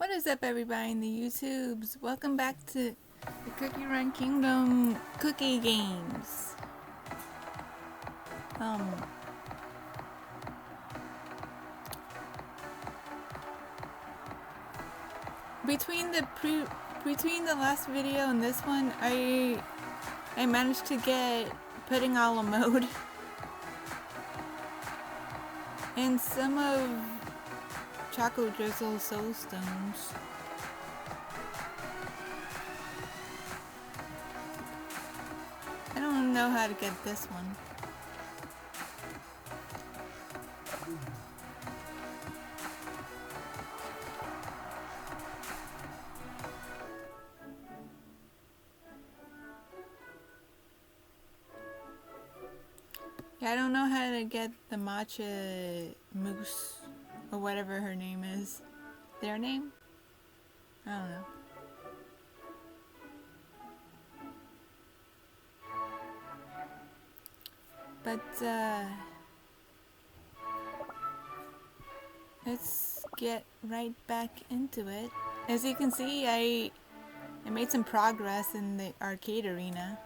What is up, everybody in the YouTubes? Welcome back to the Cookie Run Kingdom cookie games. Between the last video and this one, I managed to get Pudding a la mode and some of Choco Drizzle Soul Stones. I don't know how to get this one. Yeah, I don't know how to get the matcha mousse or whatever her name is. Their name? I don't know. But let's get right back into it. As you can see, I made some progress in the arcade arena.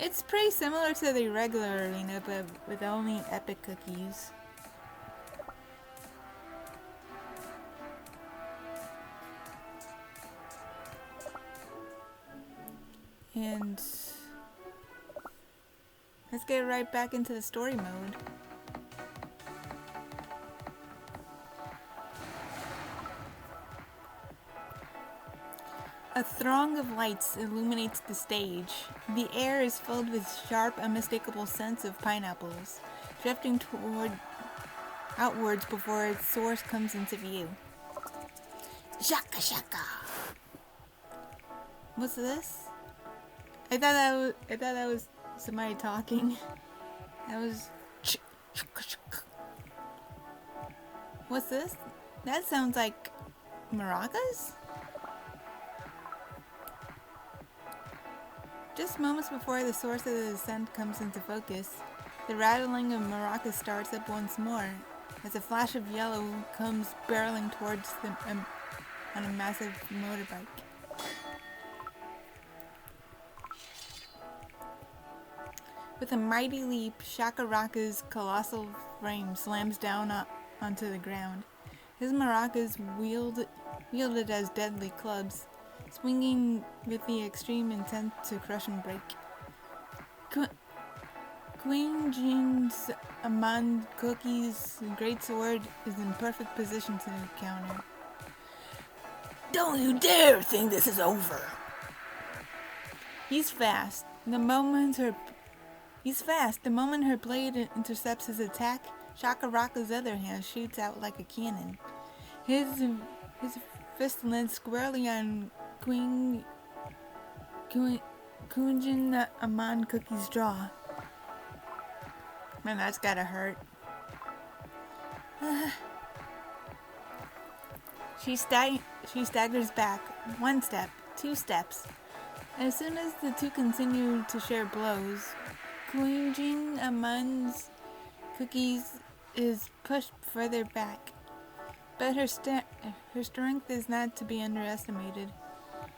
It's pretty similar to the regular arena, but with only epic cookies. And let's get right back into the story mode. A throng of lights illuminates the stage. The air is filled with sharp, unmistakable scents of pineapples, drifting outwards before its source comes into view. Shaka shaka! What's this? I thought that was somebody talking. That was. What's this? That sounds like maracas? Just moments before the source of the scent comes into focus, the rattling of maracas starts up once more, as a flash of yellow comes barreling towards them on a massive motorbike. With a mighty leap, Shakaraka's colossal frame slams down onto the ground. His maracas wielded as deadly clubs, swinging with the extreme intent to crush and break. Queen Jin's Amon Cookie's great sword is in perfect position to counter. Don't you dare think this is over! He's fast. The moment her blade intercepts his attack, Shakaraka's other hand shoots out like a cannon. His fist lands squarely on Kunjin Amon Cookie's jaw. Man, that's gotta hurt. She staggers back, 1 step, 2 steps. As soon as the two continue to share blows, Kunjin Amon's Cookies is pushed further back. But her strength is not to be underestimated.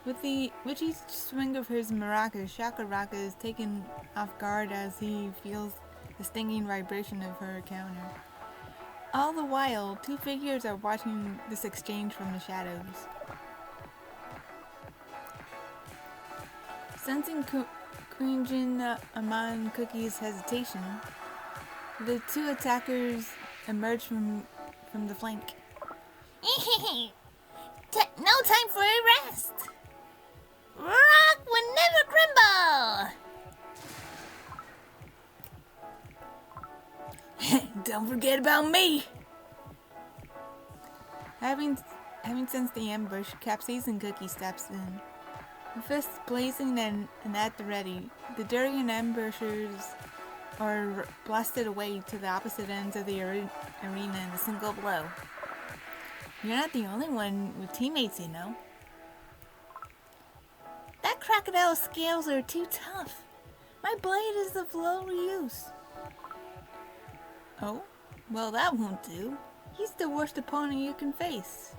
With each swing of his maracas, Shakaraka is taken off guard as he feels the stinging vibration of her counter. All the while, 2 figures are watching this exchange from the shadows. Sensing Kunjin Amon Cookie's hesitation, the 2 attackers emerge from the flank. No time for a rest! Rock will never crumble! Don't forget about me! Having sensed the ambush, Capsaicin Cookie steps in. Her fists blazing and at the ready, the Durian ambushers are blasted away to the opposite ends of the arena in a single blow. You're not the only one with teammates, you know. That crocodile's scales are too tough. My blade is of low use. Oh? Well, that won't do. He's the worst opponent you can face.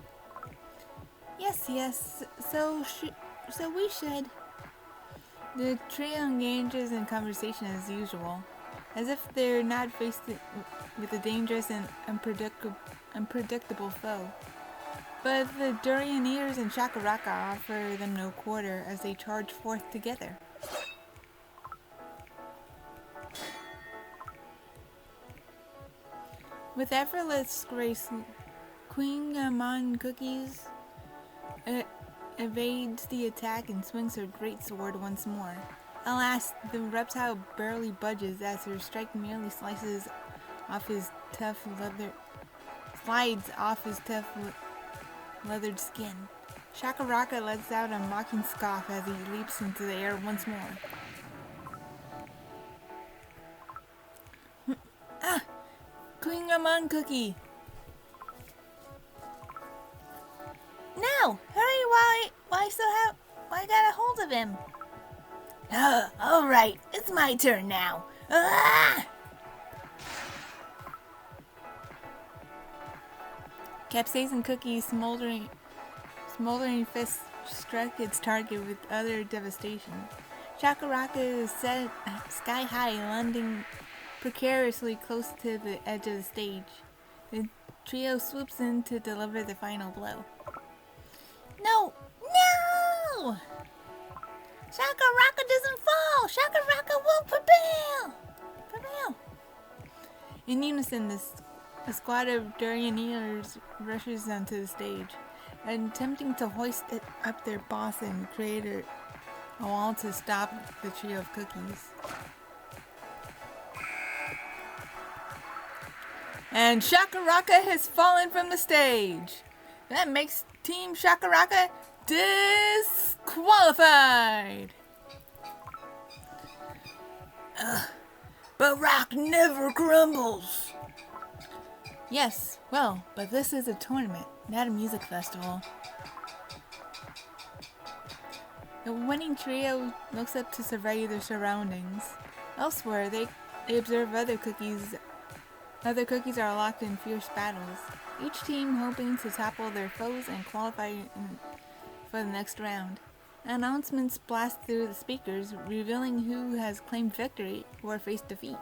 Yes. So we should. The trio engages in conversation as usual, as if they're not faced with a dangerous and unpredictable foe. But the Durioneers and Shakaraka offer them no quarter as they charge forth together. With effortless grace, Queen Amon Cookies evades the attack and swings her great sword once more. Alas, the reptile barely budges as her strike merely slides off his tough leathered skin. Shakaraka lets out a mocking scoff as he leaps into the air once more. Queen Amon Cookie! No! Hurry while I got a hold of him! Alright, it's my turn now. Ah! Capsaicin Cookie's smoldering fist struck its target with utter devastation. Shakaraka is set sky high, landing precariously close to the edge of the stage. The trio swoops in to deliver the final blow. No! Shakaraka doesn't fall! Shakaraka will prevail! In unison, a squad of Durioneers rushes onto the stage, attempting to hoist it up their boss and create a wall to stop the trio of cookies. And Shakaraka has fallen from the stage. That makes Team Shakaraka disqualified. But rock never crumbles. Yes, well, but this is a tournament, not a music festival. The winning trio looks up to survey their surroundings. Elsewhere, they observe other cookies. Other cookies are locked in fierce battles, each team hoping to topple their foes and qualify for the next round. Announcements blast through the speakers, revealing who has claimed victory or faced defeat.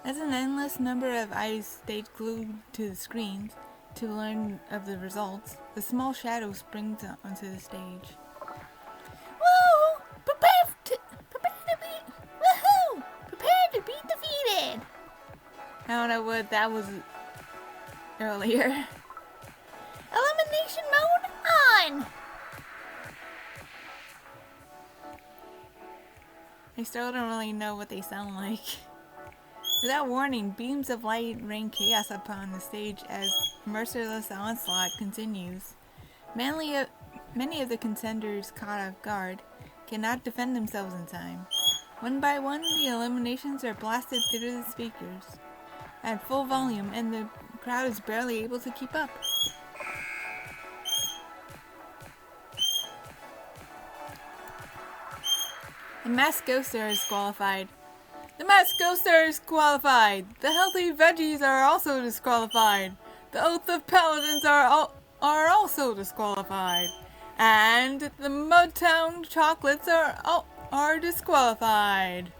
As an endless number of eyes stayed glued to the screens to learn of the results, a small shadow springs onto the stage. Woo! Prepare to be defeated! I don't know what that was earlier. Elimination mode on! I still don't really know what they sound like. Without warning, beams of light rain chaos upon the stage as merciless onslaught continues. Many of the contenders caught off guard cannot defend themselves in time. One by one, the eliminations are blasted through the speakers at full volume, and the crowd is barely able to keep up. The masked ghoster is disqualified. The masked ghoster is disqualified. The healthy veggies are also disqualified. The oath of paladins are also disqualified. And the Mudtown chocolates are disqualified.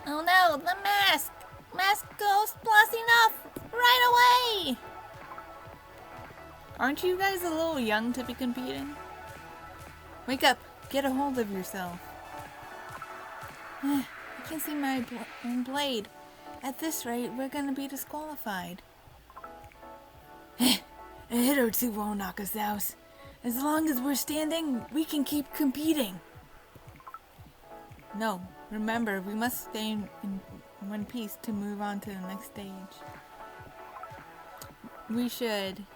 Oh no, the mask! Mask ghost blasting off right away! Aren't you guys a little young to be competing? Wake up, get a hold of yourself. I can see my own blade. At this rate, we're gonna be disqualified. A hit or two won't knock us out. As long as we're standing, we can keep competing. No, remember, we must stay in one piece to move on to the next stage. We should.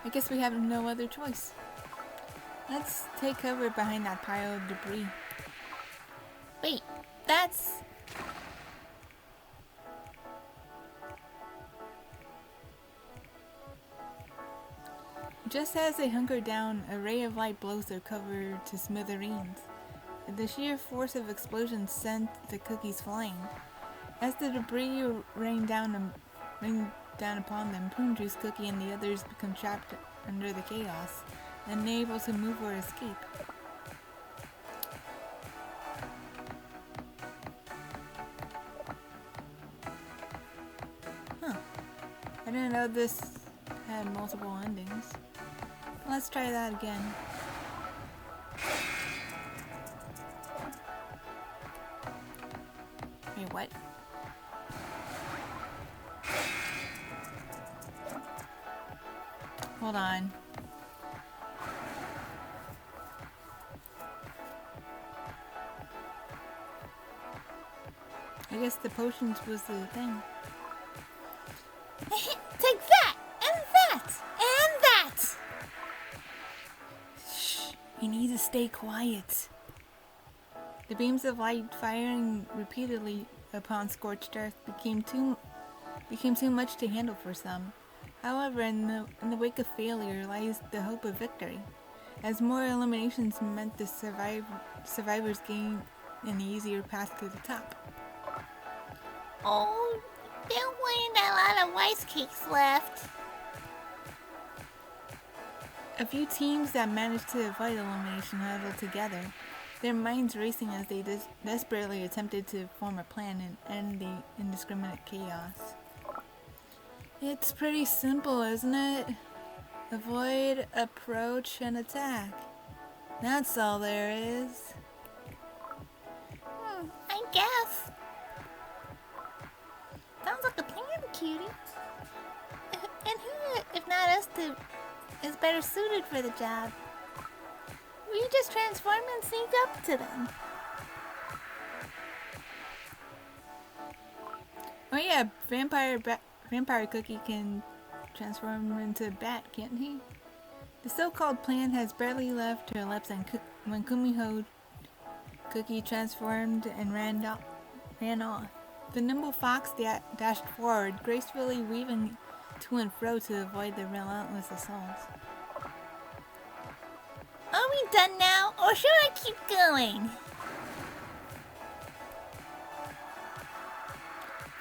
I guess we have no other choice. Let's take cover behind that pile of debris. Wait, that's... Just as they hunker down, a ray of light blows their cover to smithereens. The sheer force of explosion sent the cookies flying. As the debris rained down upon them, Prune Juice, Cookie, and the others become trapped under the chaos, unable to move or escape. Huh. I didn't know this had multiple endings. Let's try that again. Wait, what? Hold on. I guess the potions was the thing. Take that! And that! And that! Shh, you need to stay quiet. The beams of light firing repeatedly upon scorched earth became too much to handle for some. However, in the wake of failure lies the hope of victory, as more eliminations meant the survivors gained an easier path to the top. Oh, there weren't a lot of rice cakes left. A few teams that managed to avoid elimination huddled together, their minds racing as they desperately attempted to form a plan and end the indiscriminate chaos. It's pretty simple, isn't it? Avoid, approach, and attack. That's all there is. I guess. Sounds like a plan, cutie. And who, if not us, is better suited for the job? We just transform and sneak up to them. Oh yeah, Vampire Cookie can transform into a bat, can't he? The so-called plan has barely left her lips when Kumiho Cookie transformed and ran off. The nimble fox dashed forward, gracefully weaving to and fro to avoid the relentless assaults. Are we done now, or should I keep going?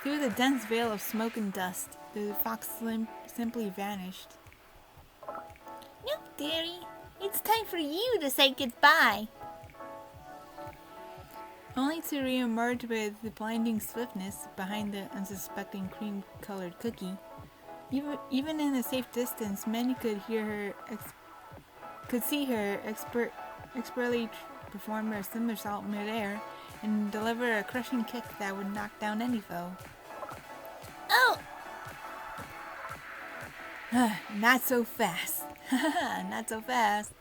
Through the dense veil of smoke and dust, the fox simply vanished. Nope, dearie. It's time for you to say goodbye. Only to re-emerge with the blinding swiftness behind the unsuspecting cream-colored Cookie. Even in a safe distance, many could see her expertly perform a somersault midair and deliver a crushing kick that would knock down any foe. Oh! Not so fast. Not so fast.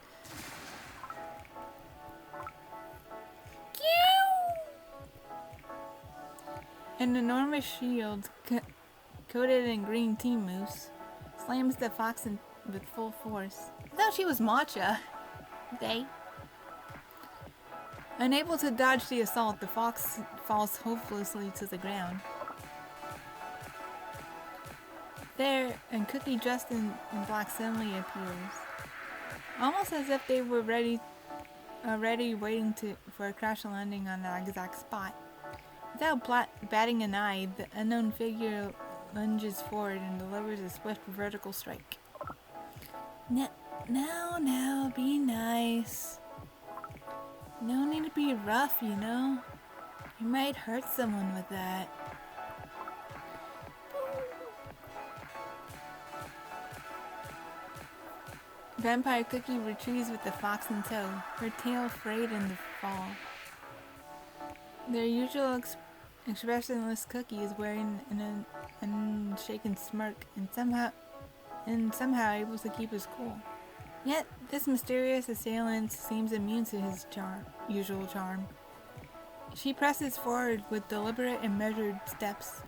An enormous shield, coated in green tea mousse, slams the fox with full force. I thought she was matcha. Okay. Unable to dodge the assault, the fox falls hopelessly to the ground. There, and Cookie dressed in black suddenly appears. Almost as if they were already waiting for a crash landing on that exact spot. Without batting an eye, the unknown figure lunges forward and delivers a swift vertical strike. Now, be nice. No need to be rough, you know. You might hurt someone with that. Vampire Cookie retrieves with the fox in tow, her tail frayed in the fall. Their usual expressionless Cookie is wearing an unshaken smirk and somehow able to keep his cool. Yet, this mysterious assailant seems immune to his usual charm. She presses forward with deliberate and measured steps,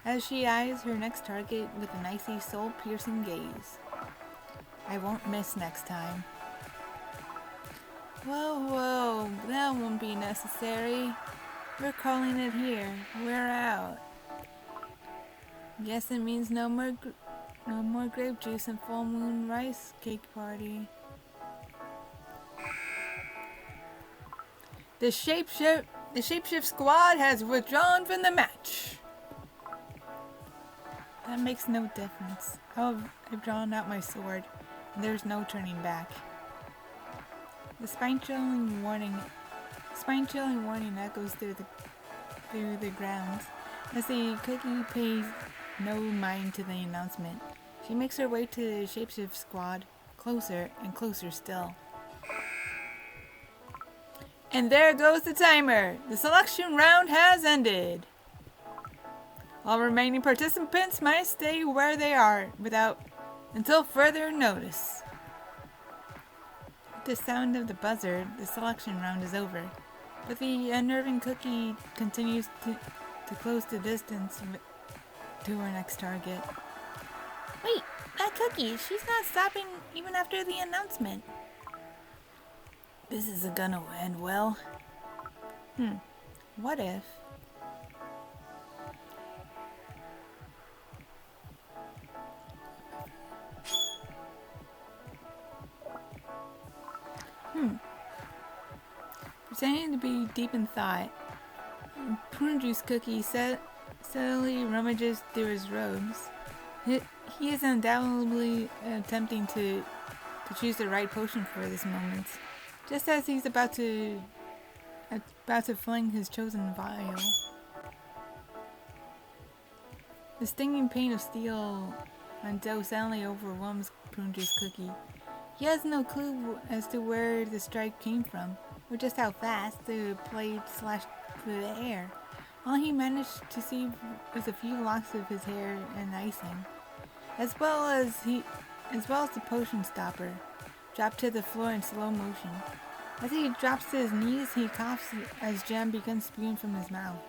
as she eyes her next target with an icy, soul-piercing gaze. I won't miss next time. Whoa, that won't be necessary. We're calling it here. We're out. Guess it means no more grape juice and full moon rice cake party. The shapeshift squad has withdrawn from the match. That makes no difference. I've drawn out my sword, and there's no turning back. The spine-chilling warning echoes through the grounds as the cookie pays no mind to the announcement. She makes her way to the shapeshift squad, closer and closer still. And there goes the timer! The selection round has ended! All remaining participants might stay where they are until further notice. With the sound of the buzzer, the selection round is over, but the unnerving cookie continues to close the distance to her next target. Wait, that cookie, she's not stopping even after the announcement. This isn't gonna end well. What if? Pretending to be deep in thought, Prune Juice Cookie steadily rummages through his robes. He is undoubtedly attempting to choose the right potion for this moment, just as he's about to fling his chosen vial. The stinging pain of steel on dough suddenly overwhelms Prune Juice Cookie. He has no clue as to where the strike came from, or just how fast the blade slashed through the air. All he managed to see was a few locks of his hair and icing, as well as the potion stopper, dropped to the floor in slow motion. As he drops to his knees, he coughs as jam begins spewing from his mouth.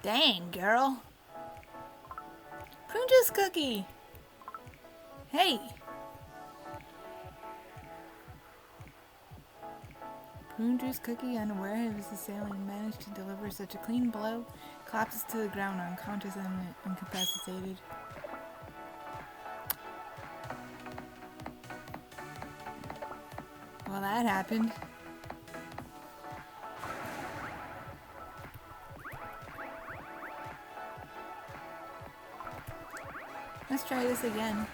Dang, girl! Prune Juice Cookie! Hey! Prune Juice Cookie, unaware of his assailant, managed to deliver such a clean blow, collapses to the ground unconscious and incapacitated. Well, that happened. Let's try this again.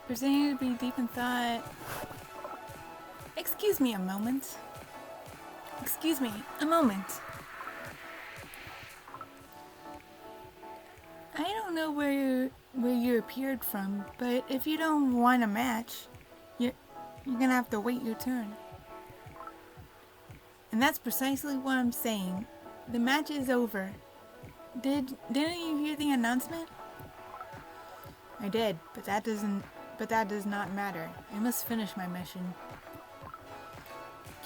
Pretending to be deep in thought. Excuse me a moment. Excuse me a moment. I don't know where you appeared from, but if you don't want a match, you're gonna have to wait your turn. And that's precisely what I'm saying. The match is over. Didn't you hear the announcement? I did, but that does not matter. I must finish my mission.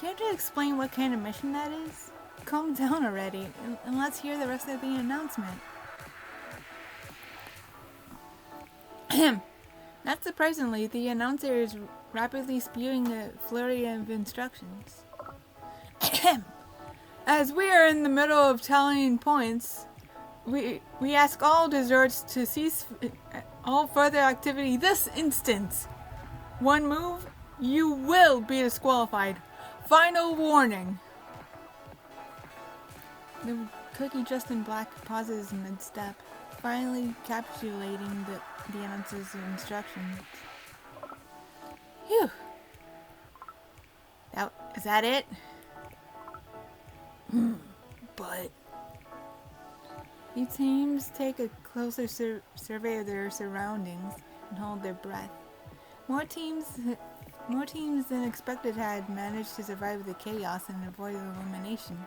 Can't you explain what kind of mission that is? Calm down already, and let's hear the rest of the announcement. Not surprisingly, the announcer is rapidly spewing a flurry of instructions. As we are in the middle of tallying points, we ask all desserts to cease all further activity this instant. One move, you will be disqualified. Final warning. The cookie dressed in black pauses mid-step, finally capitulating the announcer's instructions. Phew. Is that it? But the teams take a closer survey of their surroundings and hold their breath. More teams than expected had managed to survive the chaos and avoid elimination.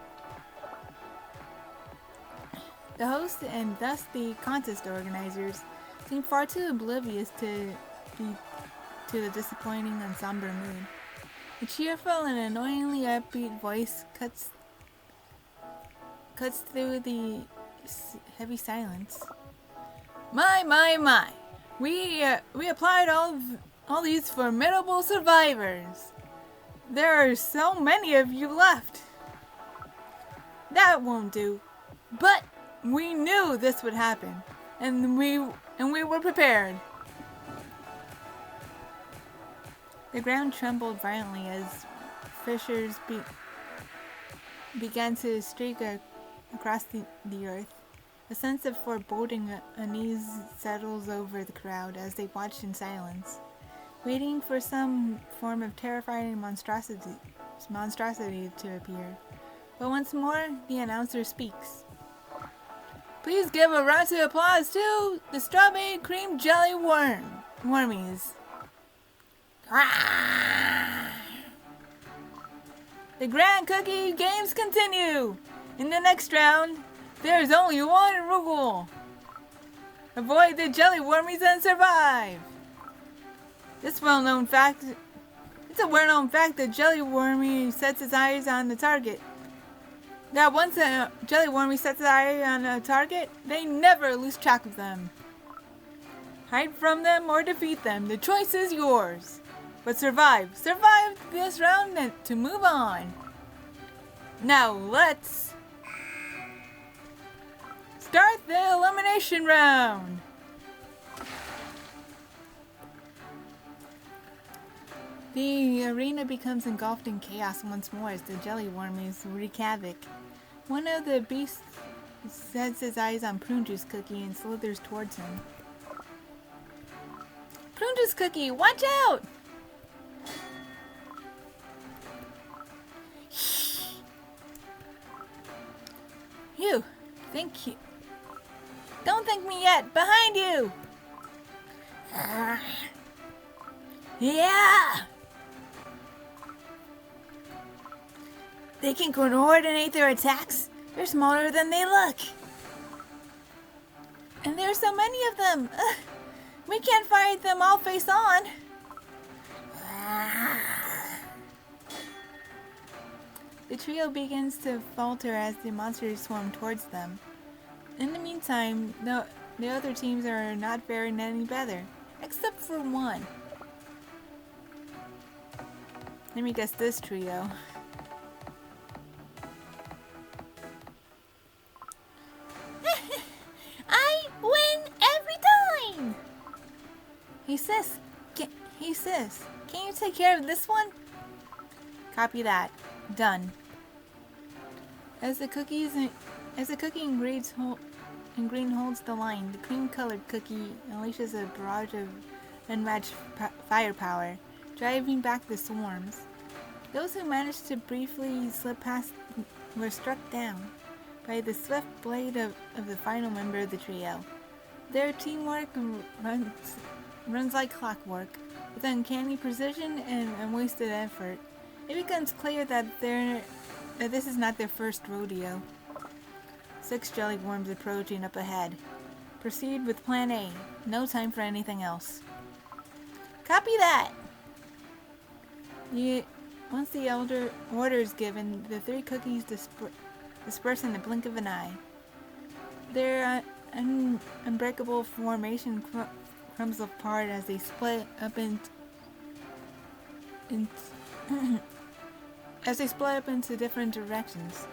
The host and thus the contest organizers seemed far too oblivious to the disappointing and somber mood. A cheerful and annoyingly upbeat voice cuts through the heavy silence. My! We applied all these formidable survivors. There are so many of you left. That won't do. But we knew this would happen, and we were prepared. The ground trembled violently as fissures began to streak across the earth. A sense of foreboding unease settles over the crowd as they watch in silence, waiting for some form of terrifying monstrosity to appear. But once more, the announcer speaks. Please give a round of applause to the Strawberry Cream Jelly Wormies. The Grand Cookie Games continue! In the next round, there's only one rule. Avoid the jelly wormies and survive. It's a well-known fact that jelly wormy sets its eyes on the target. That once a jelly wormy sets its eye on a target, they never lose track of them. Hide from them or defeat them. The choice is yours. But survive this round and to move on. Now let's start the elimination round. The arena becomes engulfed in chaos once more as the jelly wormies wreak havoc. One of the beasts sets his eyes on Prune Juice Cookie and slithers towards him. Prune Juice Cookie, watch out! You, thank you. Don't thank me yet. Behind you. Yeah. They can coordinate their attacks. They're smaller than they look. And there are so many of them. We can't fight them all face on. The trio begins to falter as the monsters swarm towards them. In the meantime, the other teams are not faring any better, except for one. Let me guess this trio. I win every time! Hey sis, can you take care of this one? Copy that. Done. As the cookie in green holds the line, the cream-colored cookie unleashes a barrage of unmatched firepower, driving back the swarms. Those who managed to briefly slip past were struck down by the swift blade of the final member of the trio. Their teamwork runs like clockwork, with uncanny precision and unwasted effort. It becomes clear that this is not their first rodeo. 6 jelly worms approaching up ahead. Proceed with Plan A. No time for anything else. Copy that! Once the order is given, the 3 cookies disperse in the blink of an eye. Their unbreakable formation crumbs apart as they split up into different directions.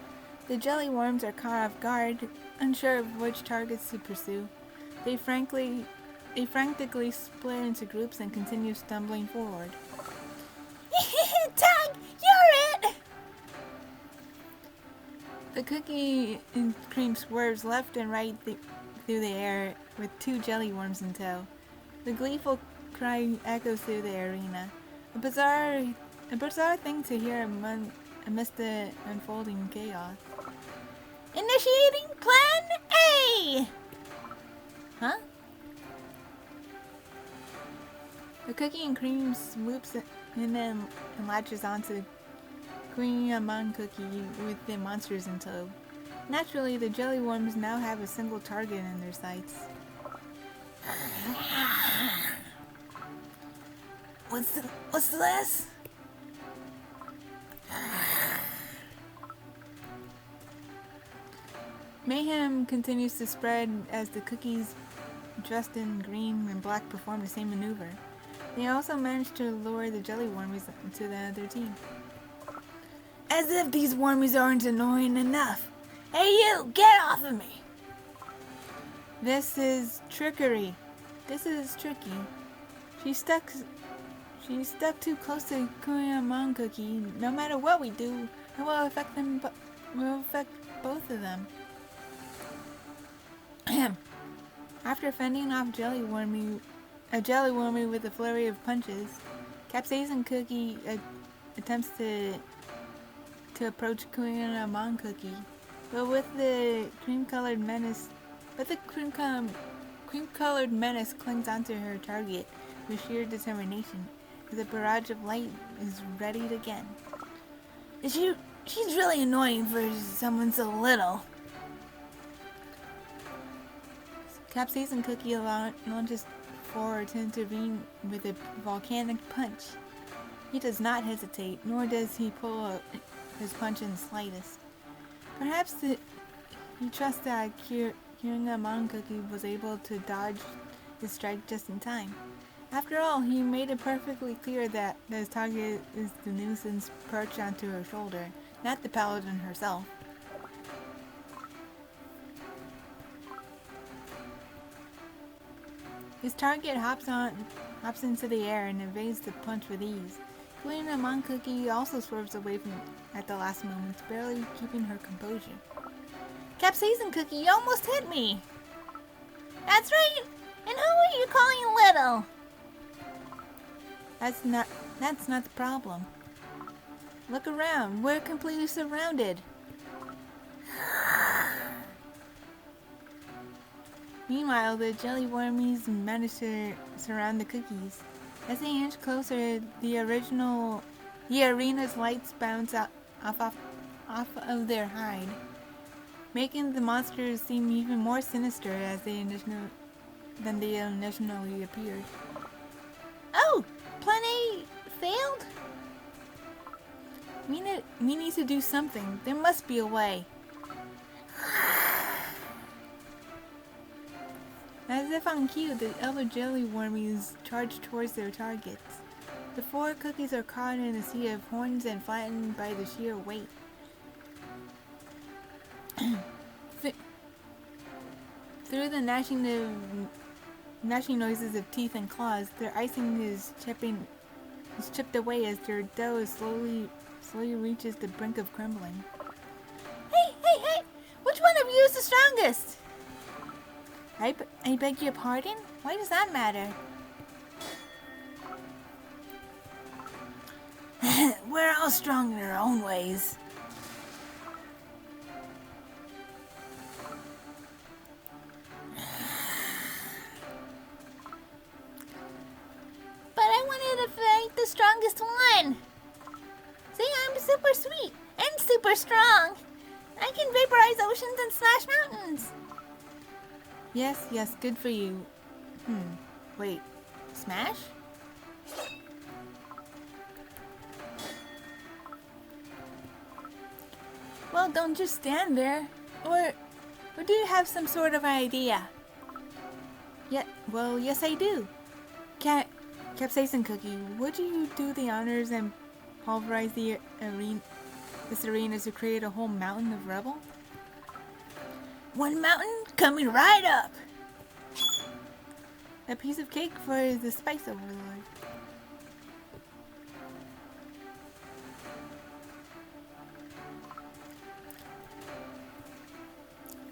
The jelly worms are caught off guard, unsure of which targets to pursue. They frantically split into groups and continue stumbling forward. Tag, you're it! The cookie and cream swerves left and right through the air with 2 jelly worms in tow. The gleeful cry echoes through the arena. A bizarre thing to hear amidst the unfolding chaos. Initiating Plan A! Huh? The cookie and cream swoops in and latches onto Queen Amon Cookie with the monsters in tow. Naturally, the jelly worms now have a single target in their sights. What's this? Mayhem continues to spread as the cookies dressed in green and black perform the same maneuver. They also manage to lure the jelly wormies to the other team. As if these wormies aren't annoying enough. Hey you, get off of me! This is trickery. This is tricky. She's stuck too close to Kuyaman Cookie. No matter what we do, it will affect them. Will affect both of them. After fending off Jelly Wormy with a flurry of punches, Capsaicin Cookie attempts to approach Kuyaman Cookie, but with the cream-colored menace clings onto her target with sheer determination. The barrage of light is readied again. She's really annoying for someone so little. Capsaicin Cookie launches forward to intervene with a volcanic punch. He does not hesitate, nor does he pull his punch in the slightest. Perhaps he trusts that Kuyaman Cookie was able to dodge his strike just in time. After all, he made it perfectly clear that his target is the nuisance perched onto her shoulder, not the paladin herself. His target hops into the air and evades the punch with ease. Kuyaman Cookie also swerves away from it at the last moment, barely keeping her composure. Capsaicin Cookie, you almost hit me! That's right! And who are you calling little? That's not the problem. Look around, we're completely surrounded. Meanwhile, the jelly wormies manage to surround the cookies. As they inch closer, the arena's lights bounce off of their hide, making the monsters seem even more sinister than they initially appeared. Oh, Plan A failed? We need to do something. There must be a way. As if on cue, the other jelly wormies charge towards their targets. The 4 cookies are caught in a sea of horns and flattened by the sheer weight. Through the gnashing noises of teeth and claws, their icing is chipped away as their dough slowly reaches the brink of crumbling. Hey! Which one of you is the strongest? I beg your pardon? Why does that matter? We're all strong in our own ways. But I wanted to fight the strongest one. See, I'm super sweet and super strong. I can vaporize oceans and smash mountains. Yes, good for you. Wait, smash? Well, don't just stand there. Or do you have some sort of idea? Yeah, well, yes I do. Capsaicin Cookie, would you do the honors and pulverize this arena to create a whole mountain of rubble? One mountain coming right up! A piece of cake for the Spice Overlord.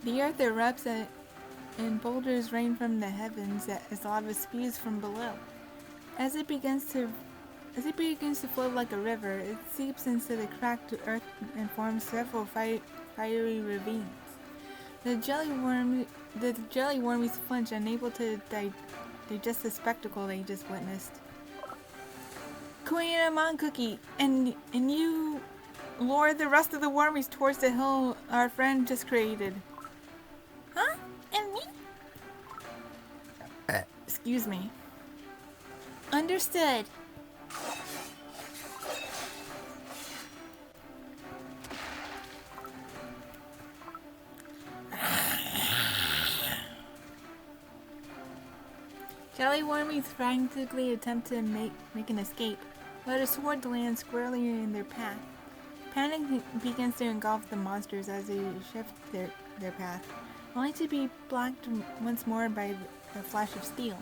The earth erupts and boulders rain from the heavens as lava spews from below. As it begins to flow like a river, it seeps into the cracked earth and forms several fiery ravines. The jelly wormies flinch, unable to digest the spectacle they just witnessed. Kuyaman Cookie, and you lure the rest of the wormies towards the hill our friend just created. Huh? And me? Excuse me. Understood. Jelly wormies frantically attempt to make an escape, but a sword lands squarely in their path. Panic begins to engulf the monsters as they shift their path, only to be blocked once more by the flash of steel.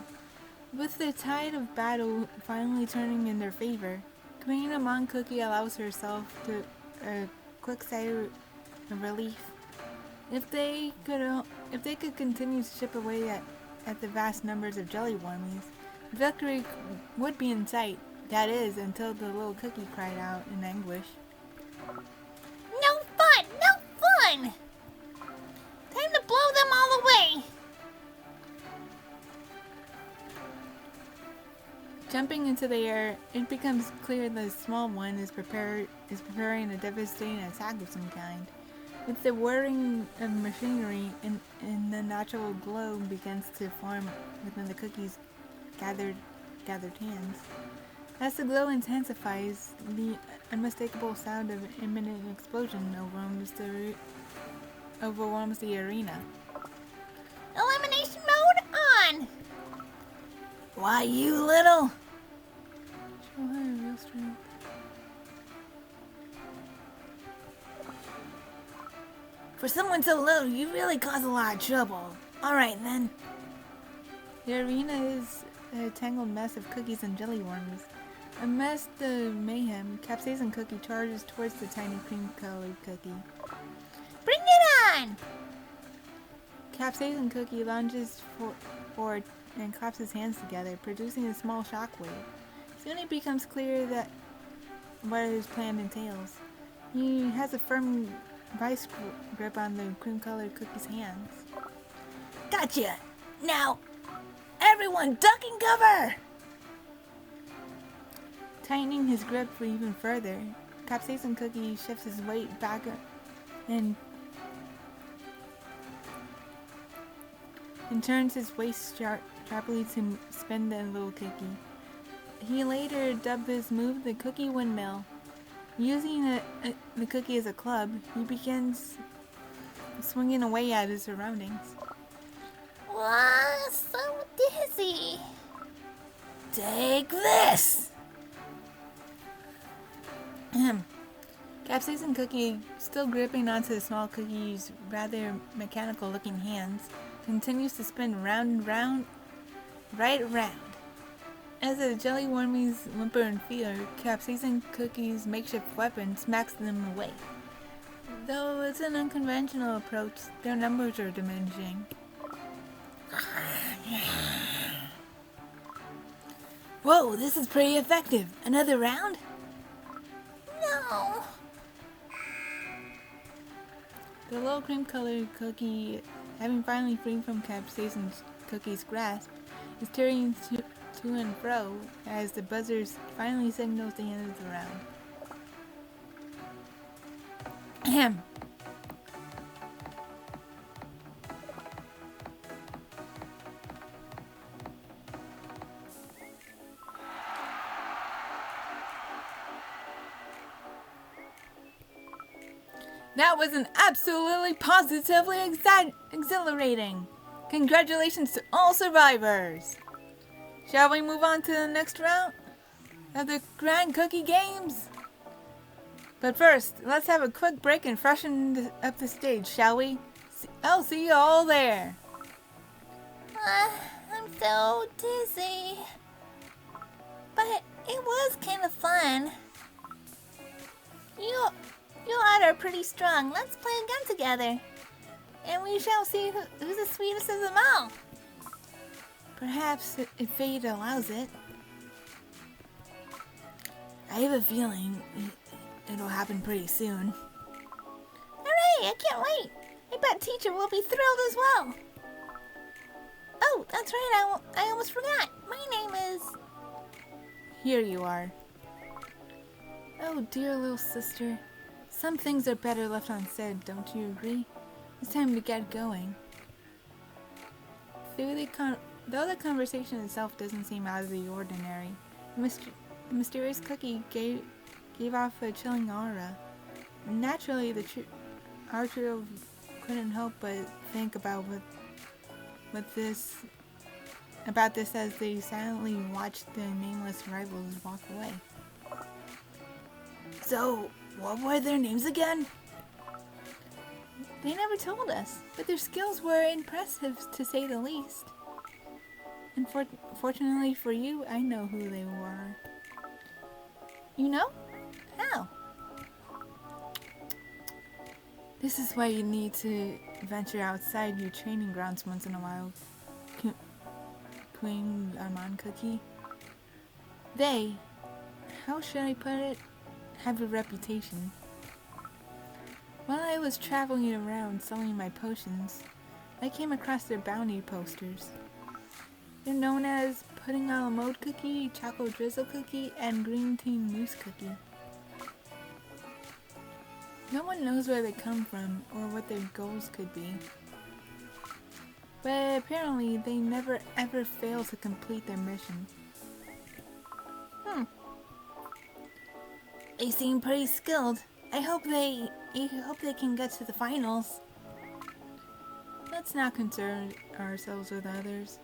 With the tide of battle finally turning in their favor, Queen Amon Cookie allows herself to a quick sigh of relief. If they could continue to chip away at the vast numbers of jelly wormies, victory would be in sight. That is, until the little cookie cried out in anguish. No fun! No fun! Time to blow them all away! Jumping into the air, it becomes clear the small one is preparing a devastating attack of some kind. With the whirring of machinery and the natural glow begins to form within the cookie's gathered hands. As the glow intensifies, the unmistakable sound of an imminent explosion overwhelms the arena. Elimination mode on! Why, you little? Show her real strength. For someone so little, you really cause a lot of trouble. Alright then. The arena is a tangled mess of cookies and jelly worms. Amidst the mayhem, Capsaicin Cookie charges towards the tiny cream-colored cookie. Bring it on! Capsaicin Cookie lunges forward and claps his hands together, producing a small shockwave. Soon it becomes clear that what his plan entails. He has a firm vice grip on the cream-colored cookie's hands. Gotcha! Now, everyone duck and cover! Tightening his grip even further, Capsaicin Cookie shifts his weight back and turns his waist sharply to spin the little cookie. He later dubbed this move the Cookie Windmill. Using the cookie as a club, he begins swinging away at his surroundings. Wow, so dizzy. Take this! Capsaicin Cookie, still gripping onto the small cookie's rather mechanical-looking hands, continues to spin round and round, right around. As the jelly wormies whimper in fear, Capsaicin Cookie's makeshift weapon smacks them away. Though it's an unconventional approach, their numbers are diminishing. Whoa, this is pretty effective. Another round? No. The little cream-colored cookie, having finally freed from Capsaicin Cookie's grasp, is tearing to and fro as the buzzers finally signals the end of the round. Ahem. That was an absolutely positively exhilarating. Congratulations to all survivors. Shall we move on to the next round of the Grand Cookie Games? But first, let's have a quick break and freshen up the stage, shall we? I'll see you all there. I'm so dizzy. But it was kind of fun. You lot are pretty strong. Let's play again together. And we shall see who's the sweetest of them all. Perhaps if fate allows it. I have a feeling it'll happen pretty soon. Hooray! I can't wait. I bet teacher will be thrilled as well. Oh, that's right. I almost forgot. My name is... Here you are. Oh, dear little sister. Some things are better left unsaid, don't you agree? It's time to get going. Though the conversation itself doesn't seem out of the ordinary, the mysterious cookie gave off a chilling aura. Naturally, our trio couldn't help but think about this as they silently watched the nameless rivals walk away. So, What were their names again? They never told us, but their skills were impressive to say the least. And fortunately for you, I know who they were. You know? How? This is why you need to venture outside your training grounds once in a while, Queen Armand Cookie. They, how should I put it, have a reputation. While I was traveling around selling my potions, I came across their bounty posters. They're known as Pudding a la Mode Cookie, Choco Drizzle Cookie, and Green Tea Mousse Cookie. No one knows where they come from or what their goals could be. But apparently they never ever fail to complete their mission. They seem pretty skilled. I hope they can get to the finals. Let's not concern ourselves with others.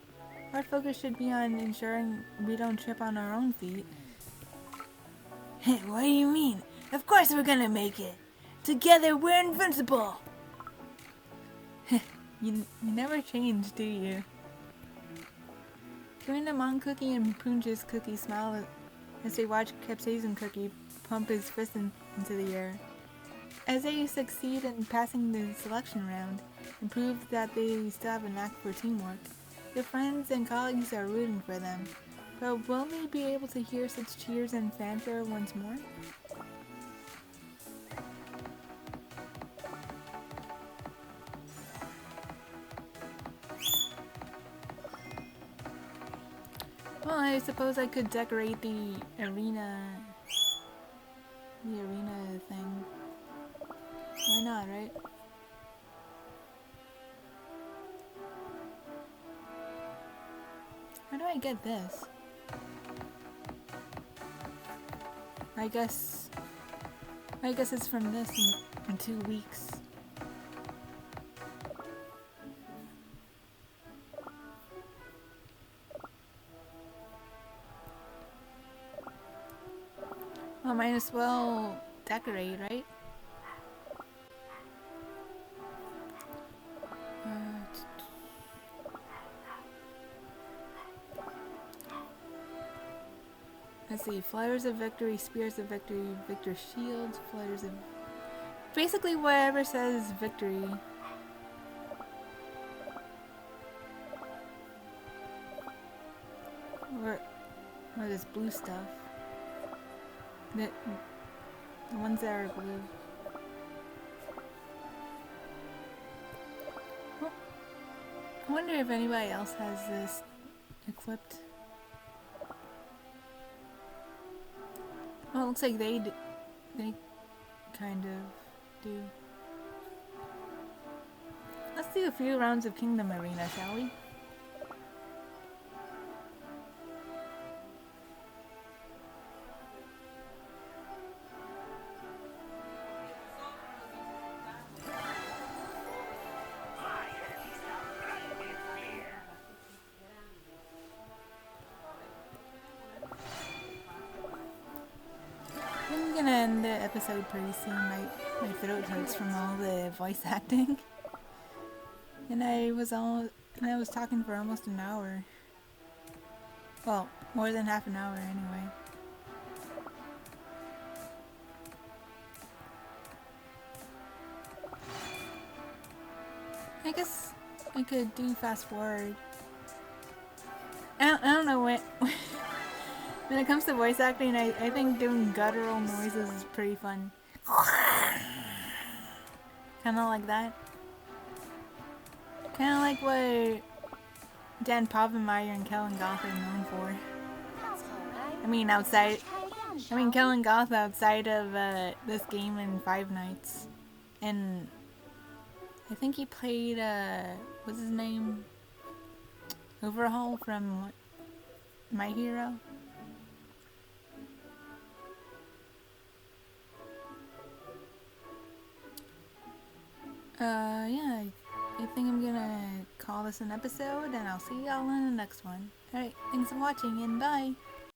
Our focus should be on ensuring we don't trip on our own feet. What do you mean? Of course we're gonna make it. Together we're invincible. You never change, do you? Queen Amon Cookie and Punja's Cookie smile as they watch Capsaicin Cookie pump his fist into the air. As they succeed in passing the selection round and prove that they still have a knack for teamwork, their friends and colleagues are rooting for them. But will they be able to hear such cheers and fanfare once more? Well, I suppose I could decorate the arena thing. Why not, right? How do I get this? I guess it's from this in 2 weeks. Well, might as well decorate, right? Let's see, Flyers of Victory, Spears of Victory, Victor Shields, Flyers of... Basically whatever says victory. Or this blue stuff. The ones that are blue. Well, I wonder if anybody else has this equipped. Well, it looks like they kind of do. Let's do a few rounds of Kingdom Arena, shall we? I'm gonna end the episode pretty soon. My throat hurts from all the voice acting. And I was talking for almost an hour. Well, more than half an hour anyway. I guess I could do fast forward. I don't know when when it comes to voice acting, I think doing guttural noises is pretty fun. Kinda like that. Kinda like what Dan Povenmire and Kellen Goth are known for. I mean Kellen Goth outside of this game in Five Nights. And I think he played, what's his name? Overhaul from My Hero. Yeah, I think I'm gonna call this an episode, and I'll see y'all in the next one. Alright, thanks for watching, and bye!